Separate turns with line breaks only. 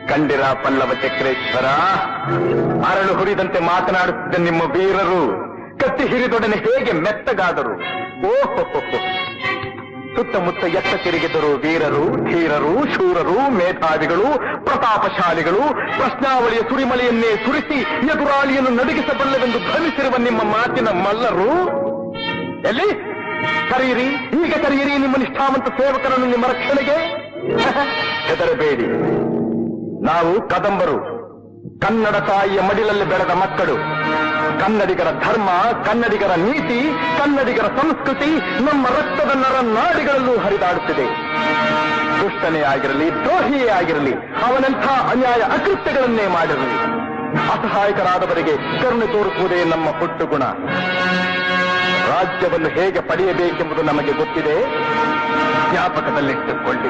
ಕಂಡಿರ ಪಲ್ಲವ ಚಕ್ರೇಶ್ವರ, ಅರಳು ಹುರಿದಂತೆ ಮಾತನಾಡುತ್ತಿದ್ದ ನಿಮ್ಮ ವೀರರು ಕತ್ತಿ ಹಿರಿದೊಡನೆ ಹೇಗೆ ಮೆತ್ತಗಾದರು. ಓಹೋ, ಸುತ್ತಮುತ್ತ ಎತ್ತ ತಿರುಗಿದರು ವೀರರು, ಧೀರರು, ಶೂರರು, ಮೇಧಾವಿಗಳು, ಪ್ರತಾಪಶಾಲಿಗಳು. ಪ್ರಶ್ನಾವಳಿಯ ಸುರಿಮಳೆಯನ್ನೇ ಸುರಿಸಿ ಎದುರಾಳಿಯನ್ನು ನಡುಗಿಸಬಲ್ಲವೆಂದು ಭ್ರಮಿಸಿರುವ ನಿಮ್ಮ ಮಾತಿನ ಮಲ್ಲರು ಎಲ್ಲಿ? ಕರೆಯಿರಿ, ಈಗ ಕರೆಯಿರಿ ನಿಮ್ಮ ನಿಷ್ಠಾವಂತ ಸೇವಕರನ್ನು ನಿಮ್ಮ ರಕ್ಷಣೆಗೆ. ಹೆದರಬೇಡಿ, ನಾವು ಕದಂಬರು, ಕನ್ನಡ ತಾಯಿಯ ಮಡಿಲಲ್ಲಿ ಬೆಳೆದ ಮಕ್ಕಳು. ಕನ್ನಡಿಗರ ಧರ್ಮ, ಕನ್ನಡಿಗರ ನೀತಿ, ಕನ್ನಡಿಗರ ಸಂಸ್ಕೃತಿ ನಮ್ಮ ರಕ್ತದ ನರ ನಾಡಿಗಳಲ್ಲೂ ಹರಿದಾಡುತ್ತಿದೆ. ದುಷ್ಟನೇ ಆಗಿರಲಿ, ದ್ರೋಹಿಯೇ ಆಗಿರಲಿ, ಅವನೆಂಥ ಅನ್ಯಾಯ ಅಕೃತ್ಯಗಳನ್ನೇ ಮಾಡಿರಲಿ, ಅಸಹಾಯಕರಾದವರಿಗೆ ಕರುಣೆ ತೋರಿಸುವುದೇ ನಮ್ಮ ಹುಟ್ಟು ಗುಣ. ರಾಜ್ಯವನ್ನು ಹೇಗೆ ಪಡೆಯಬೇಕೆಂಬುದು ನಮಗೆ ಗೊತ್ತಿದೆ, ಜ್ಞಾಪಕದಲ್ಲಿಟ್ಟುಕೊಳ್ಳಿ.